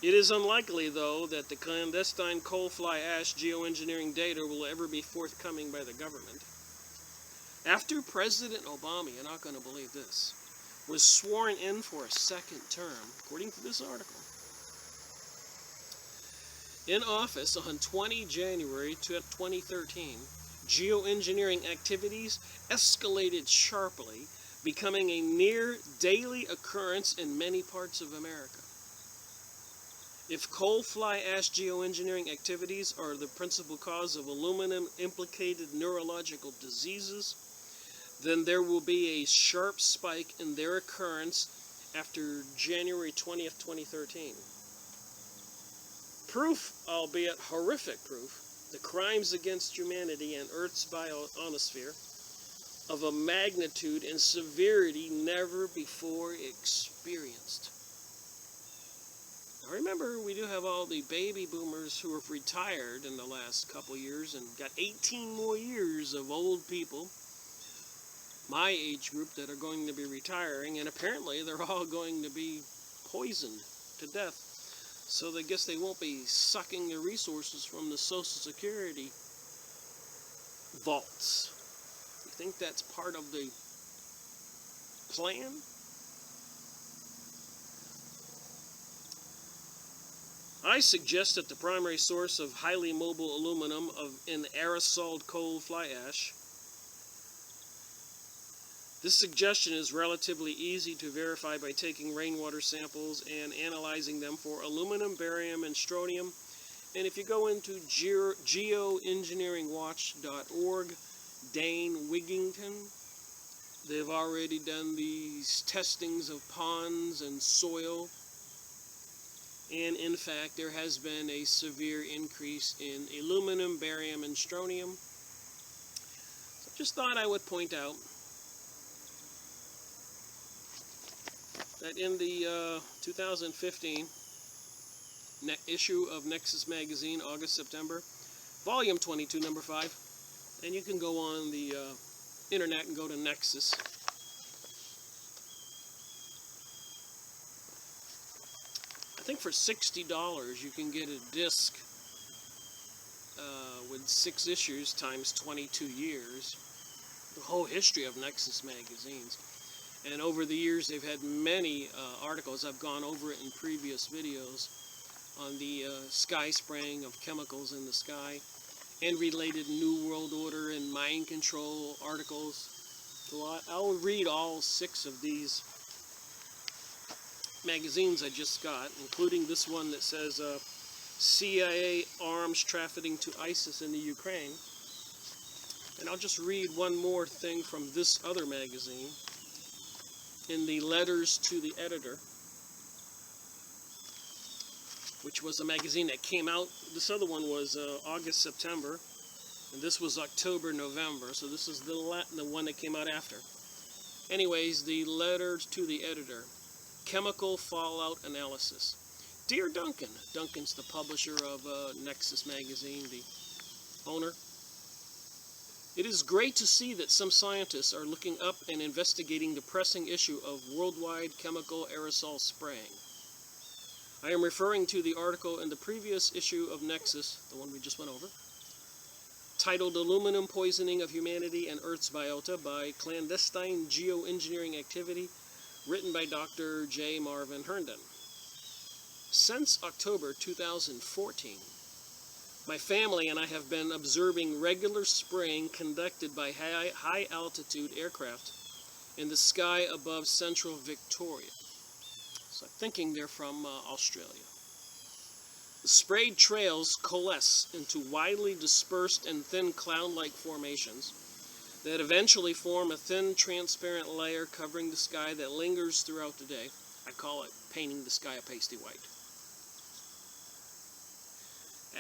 Speaker 1: It is unlikely, though, that the clandestine coal fly ash geoengineering data will ever be forthcoming by the government. After President Obama, you're not going to believe this, was sworn in for a second term, according to this article, in office on 20 January 2013, geoengineering activities escalated sharply, becoming a near daily occurrence in many parts of America. If coal fly ash geoengineering activities are the principal cause of aluminum-implicated neurological diseases, then there will be a sharp spike in their occurrence after January 20th, 2013. Proof, albeit horrific proof, the crimes against humanity and Earth's biosphere of a magnitude and severity never before experienced. Now remember, we do have all the baby boomers who have retired in the last couple years and got 18 more years of old people, my age group, that are going to be retiring, and apparently they're all going to be poisoned to death. So I guess they won't be sucking the resources from the Social Security vaults. You think that's part of the plan? I suggest that the primary source of highly mobile aluminum in aerosol coal fly ash. This suggestion is relatively easy to verify by taking rainwater samples and analyzing them for aluminum, barium, and strontium. And if you go into geoengineeringwatch.org, Dane Wigington, they've already done these testings of ponds and soil. And in fact, there has been a severe increase in aluminum, barium, and strontium. So just thought I would point out that in the 2015 issue of Nexus magazine, August, September, volume 22, number 5, and you can go on the internet and go to Nexus. I think for $60 you can get a disc with 6 issues times 22 years, the whole history of Nexus magazines. And over the years they've had many articles. I've gone over it in previous videos on the sky spraying of chemicals in the sky and related New World Order and mind control articles. So I'll read all 6 of these magazines I just got, including this one that says CIA arms trafficking to ISIS in the Ukraine. And I'll just read one more thing from this other magazine in the letters to the editor, which was a magazine that came out. This other one was August, September, and this was October, November, so this is the one that came out after. Anyways, the letters to the editor. Chemical fallout analysis. Dear Duncan, Duncan's the publisher of Nexus magazine, the owner. It is great to see that some scientists are looking up and investigating the pressing issue of worldwide chemical aerosol spraying. I am referring to the article in the previous issue of Nexus, the one we just went over, titled Aluminum Poisoning of Humanity and Earth's Biota by Clandestine Geoengineering Activity, written by Dr. J. Marvin Herndon. Since October 2014, my family and I have been observing regular spraying conducted by high-altitude aircraft in the sky above central Victoria. So I'm thinking they're from Australia. The sprayed trails coalesce into widely dispersed and thin cloud-like formations that eventually form a thin, transparent layer covering the sky that lingers throughout the day. I call it painting the sky a pasty white.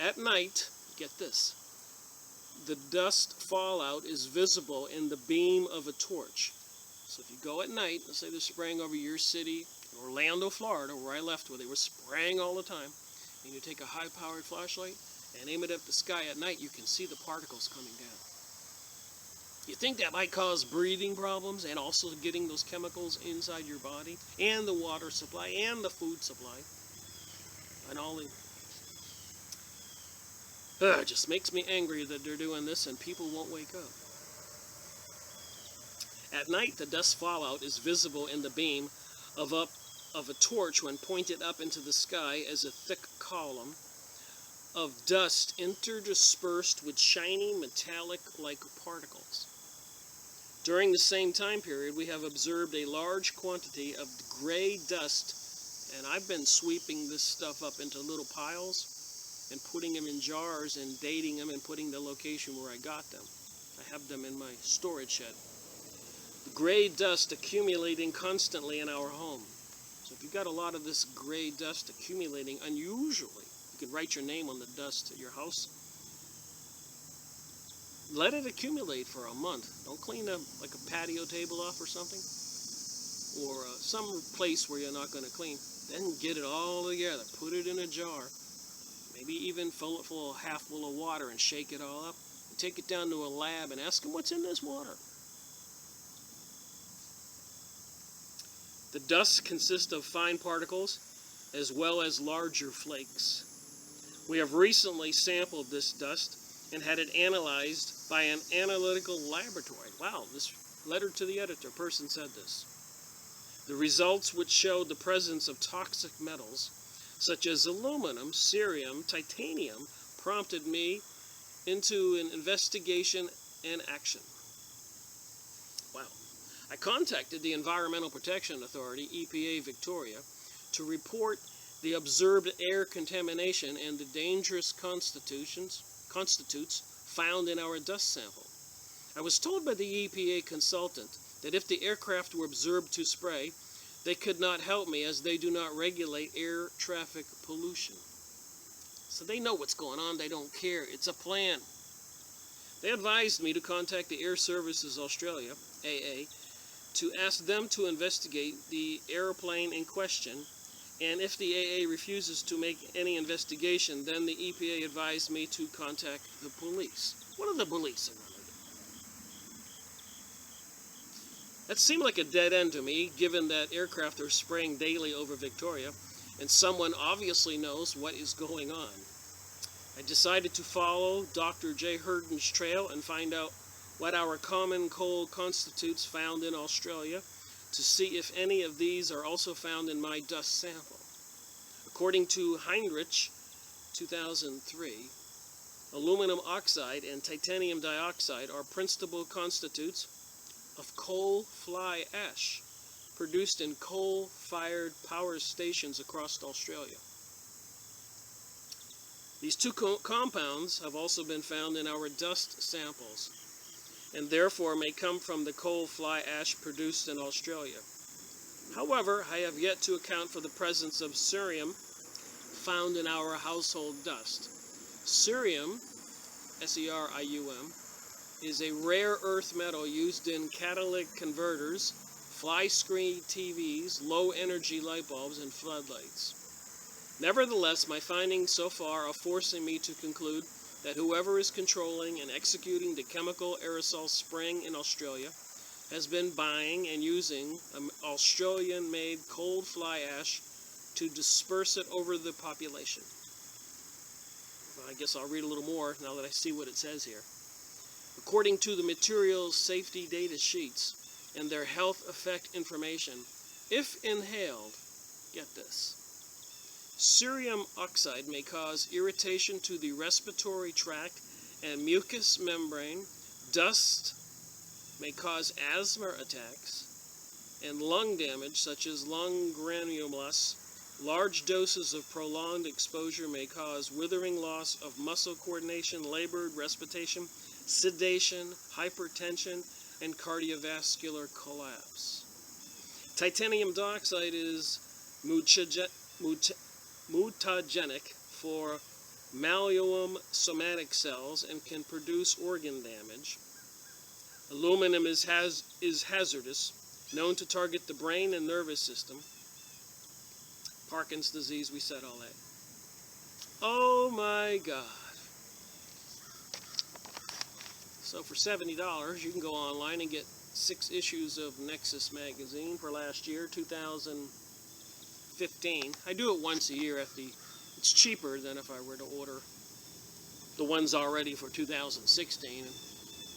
Speaker 1: At night, get this, the dust fallout is visible in the beam of a torch. So if you go at night, let's say they're spraying over your city, Orlando, Florida, where I left, where they were spraying all the time, and you take a high-powered flashlight and aim it at the sky at night, you can see the particles coming down. You think that might cause breathing problems and also getting those chemicals inside your body and the water supply and the food supply and all the... It just makes me angry that they're doing this and people won't wake up. At night, the dust fallout is visible in the beam of a torch when pointed up into the sky as a thick column of dust interdispersed with shiny metallic-like particles. During the same time period, we have observed a large quantity of gray dust, and I've been sweeping this stuff up into little piles and putting them in jars and dating them and putting the location where I got them. I have them in my storage shed. The gray dust accumulating constantly in our home. So if you've got a lot of this gray dust accumulating unusually, you can write your name on the dust at your house. Let it accumulate for a month. Don't clean like a patio table off or something, or some place where you're not going to clean. Then get it all together. Put it in a jar. Maybe even fill it full, half full of water and shake it all up. And take it down to a lab and ask them what's in this water. The dust consists of fine particles as well as larger flakes. We have recently sampled this dust and had it analyzed by an analytical laboratory. Wow, this letter to the editor person said this. The results, which showed the presence of toxic metals, such as aluminum, cerium, titanium, prompted me into an investigation and action. Wow. I contacted the Environmental Protection Authority, EPA Victoria, to report the observed air contamination and the dangerous constitutes found in our dust sample. I was told by the EPA consultant that if the aircraft were observed to spray, they could not help me as they do not regulate air traffic pollution. So they know what's going on, they don't care, it's a plan. They advised me to contact the Air Services Australia, AA, to ask them to investigate the airplane in question, and if the AA refuses to make any investigation, then the EPA advised me to contact the police. What are the police going to do? That seemed like a dead end to me, given that aircraft are spraying daily over Victoria, and someone obviously knows what is going on. I decided to follow Dr. J. Hurden's trail and find out what our common cold constitutes found in Australia, to see if any of these are also found in my dust sample. According to Heinrich, 2003, aluminum oxide and titanium dioxide are principal constitutes of coal fly ash produced in coal-fired power stations across Australia. These two compounds have also been found in our dust samples, and therefore may come from the coal fly ash produced in Australia. However, I have yet to account for the presence of cerium found in our household dust. Cerium, S-E-R-I-U-M, is a rare earth metal used in catalytic converters, fly screen TVs, low-energy light bulbs, and floodlights. Nevertheless, my findings so far are forcing me to conclude that whoever is controlling and executing the chemical aerosol spraying in Australia has been buying and using Australian-made cold fly ash to disperse it over the population. Well, I guess I'll read a little more now that I see what it says here. According to the materials safety data sheets and their health effect information, if inhaled, get this, cerium oxide may cause irritation to the respiratory tract and mucous membrane. Dust may cause asthma attacks and lung damage such as lung granulomas. Large doses of prolonged exposure may cause withering, loss of muscle coordination, labored respiration, sedation, hypertension, and cardiovascular collapse. Titanium dioxide is mutagenic for malleolum somatic cells and can produce organ damage. Aluminum is hazardous, known to target the brain and nervous system. Parkinson's disease, we said all that. Oh my God. So for $70, you can go online and get 6 issues of Nexus magazine for last year, 2015. I do it once a year it's cheaper than if I were to order the ones already for 2016 and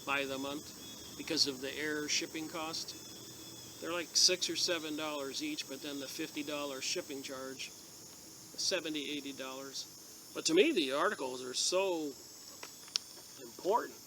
Speaker 1: by the month because of the air shipping cost. They're like $6 or $7 each, but then the $50 shipping charge, $70, $80. But to me, the articles are so important.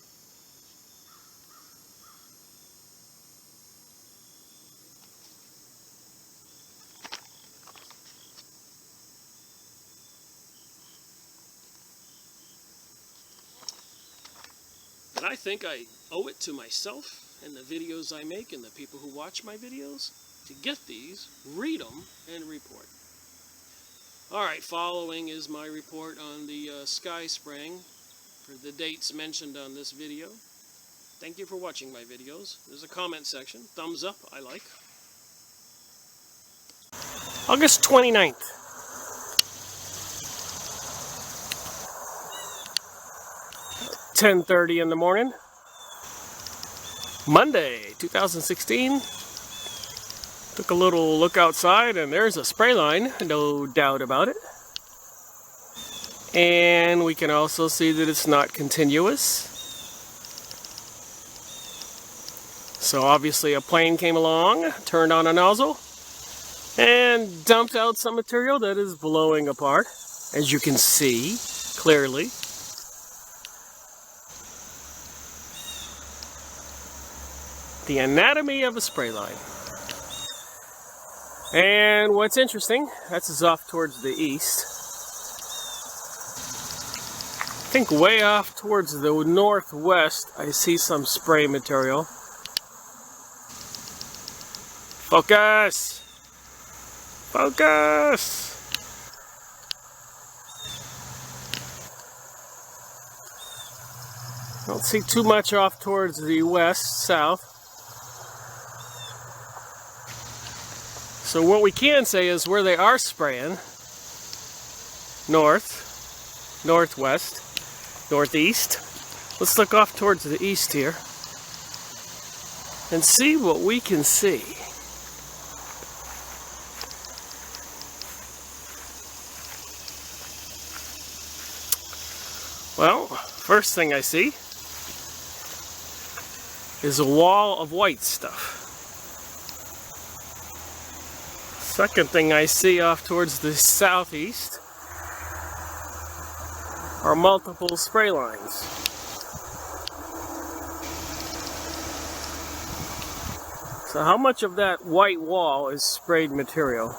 Speaker 1: But I think I owe it to myself and the videos I make and the people who watch my videos to get these, read them, and report. Alright, following is my report on the sky spraying for the dates mentioned on this video. Thank you for watching my videos. There's a comment section. Thumbs up, I like. August 29th. $10:30 in the morning. Monday, 2016. Took a little look outside and there's a spray line, no doubt about it. And we can also see that it's not continuous. So obviously a plane came along, turned on a nozzle, and dumped out some material that is blowing apart, as you can see clearly. The anatomy of a spray line. And what's interesting, that's off towards the east. I think way off towards the northwest, I see some spray material. Focus! Focus! Don't see too much off towards the west, south. So what we can say is where they are spraying, north, northwest, northeast. Let's look off towards the east here and see what we can see. Well, first thing I see is a wall of white stuff. Second thing I see off towards the southeast are multiple spray lines. So how much of that white wall is sprayed material?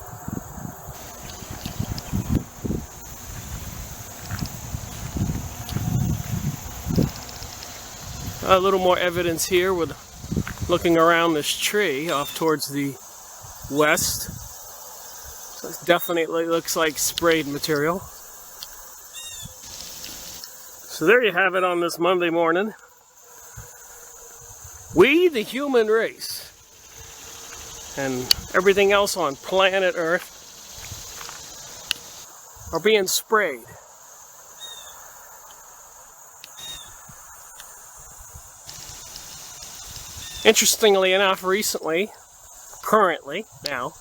Speaker 1: A little more evidence here with looking around this tree off towards the west. So it definitely looks like sprayed material. So there you have it on this Monday morning. We, the human race, and everything else on planet Earth are being sprayed. Interestingly enough, currently now,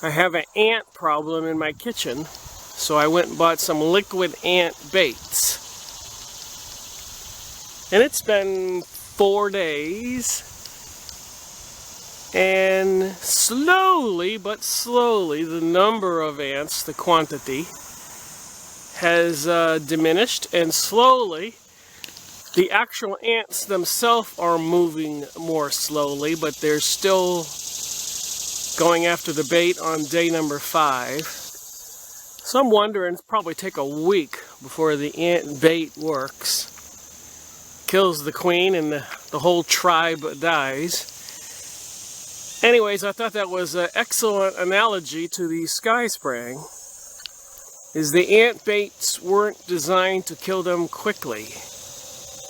Speaker 1: I have an ant problem in my kitchen, so I went and bought some liquid ant baits. And it's been 4 days, and slowly but slowly the number of ants, the quantity, has diminished, and slowly the actual ants themselves are moving more slowly, but they're still going after the bait on day number 5. So I'm wondering, it'll probably take a week before the ant bait works. Kills the queen and the whole tribe dies. Anyways, I thought that was an excellent analogy to the sky spraying. Is the ant baits weren't designed to kill them quickly.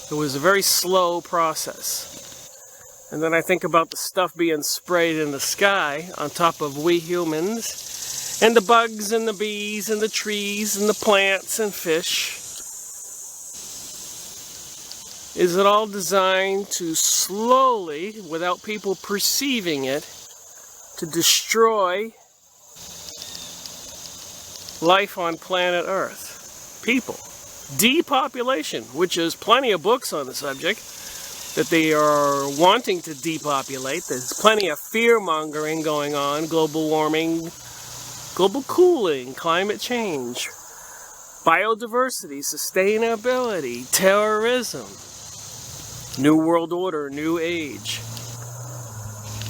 Speaker 1: It was a very slow process. And then I think about the stuff being sprayed in the sky on top of we humans, and the bugs and the bees and the trees and the plants and fish. Is it all designed to slowly, without people perceiving it, to destroy life on planet Earth? People. Depopulation, which is plenty of books on the subject, that they are wanting to depopulate. There's plenty of fear-mongering going on, global warming, global cooling, climate change, biodiversity, sustainability, terrorism, New World Order, New Age.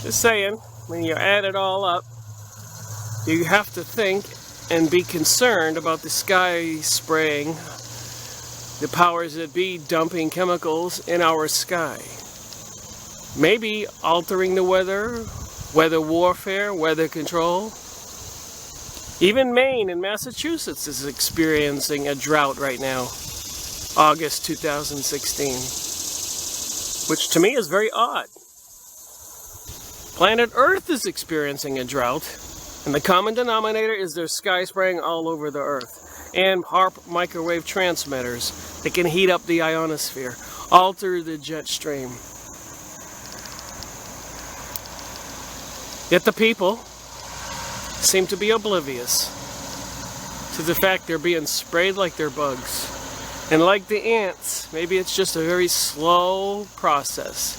Speaker 1: Just saying, when you add it all up, you have to think and be concerned about the sky spraying, the powers that be dumping chemicals in our sky. Maybe altering the weather, weather warfare, weather control. Even Maine and Massachusetts is experiencing a drought right now, August 2016, which to me is very odd. Planet Earth is experiencing a drought, and the common denominator is there's sky spraying all over the Earth. And HAARP microwave transmitters that can heat up the ionosphere, alter the jet stream. Yet the people seem to be oblivious to the fact they're being sprayed like they're bugs. And like the ants, maybe it's just a very slow process.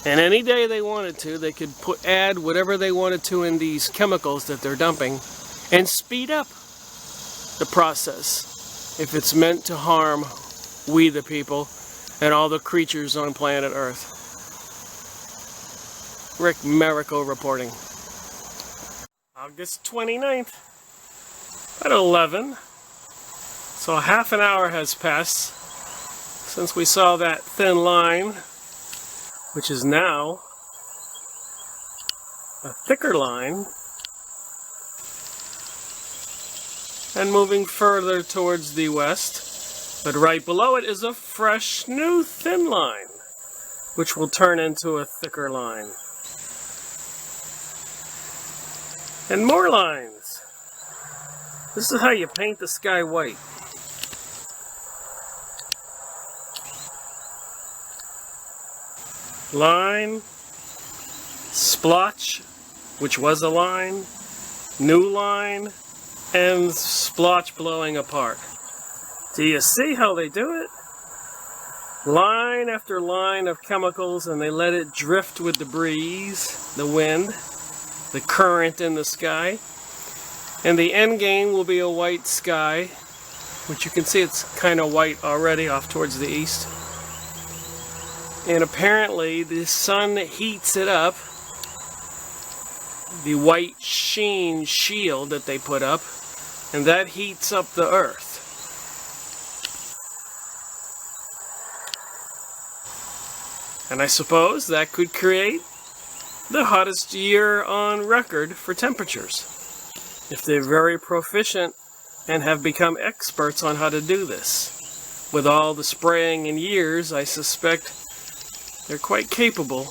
Speaker 1: And any day they wanted to, they could add whatever they wanted to in these chemicals that they're dumping and speed up the process if it's meant to harm we the people and all the creatures on planet Earth. Rick Miracle reporting. August 29th at 11. So half an hour has passed since we saw that thin line, which is now a thicker line, and moving further towards the west. But right below it is a fresh new thin line, which will turn into a thicker line. And more lines. This is how you paint the sky white. Line, splotch, which was a line, new line, and splotch blowing apart. Do you see how they do it? Line after line of chemicals, and they let it drift with the breeze, the wind, the current in the sky. And the end game will be a white sky, which you can see it's kind of white already off towards the east. And apparently the sun heats it up, the white sheen shield that they put up, and that heats up the earth. And I suppose that could create the hottest year on record for temperatures, if they're very proficient and have become experts on how to do this. With all the spraying in years, I suspect they're quite capable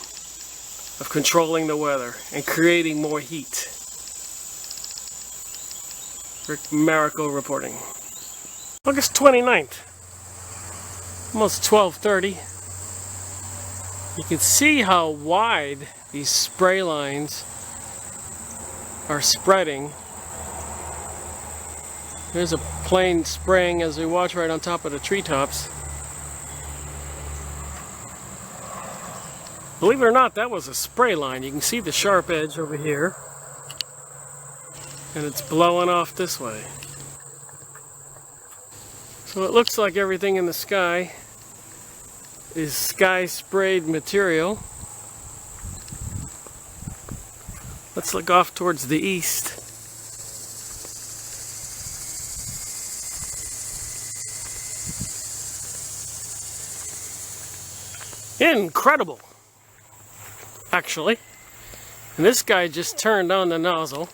Speaker 1: of controlling the weather and creating more heat. Rick Miracle reporting. August 29th, almost 12:30. You can see how wide these spray lines are spreading. There's a plane spraying as we watch right on top of the treetops. Believe it or not, that was a spray line. You can see the sharp edge over here. And it's blowing off this way. So it looks like everything in the sky is sky sprayed material. Let's look off towards the east. Incredible, actually. And this guy just turned on the nozzle.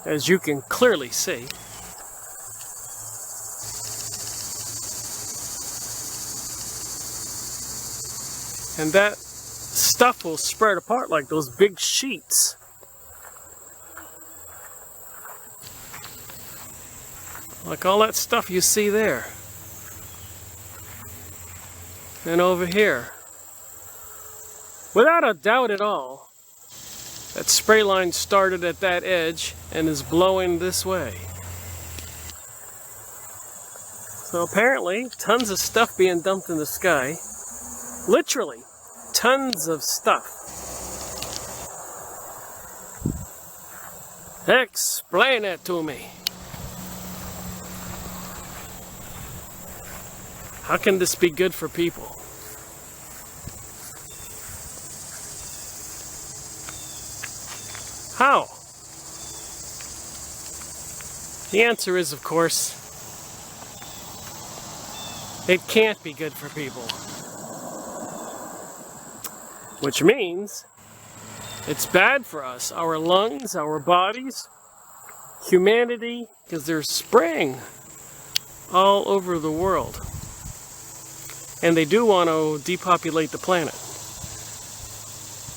Speaker 1: As you can clearly see. And that stuff will spread apart like those big sheets. Like all that stuff you see there. And over here. Without a doubt at all, that spray line started at that edge and is blowing this way. So apparently, tons of stuff being dumped in the sky. Literally, tons of stuff. Explain it to me. How can this be good for people? How? The answer is, of course, it can't be good for people. Which means it's bad for us, our lungs, our bodies, humanity, because they're spraying all over the world. And they do want to depopulate the planet.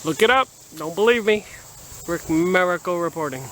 Speaker 1: Look it up. Don't believe me. Rick Miracle reporting.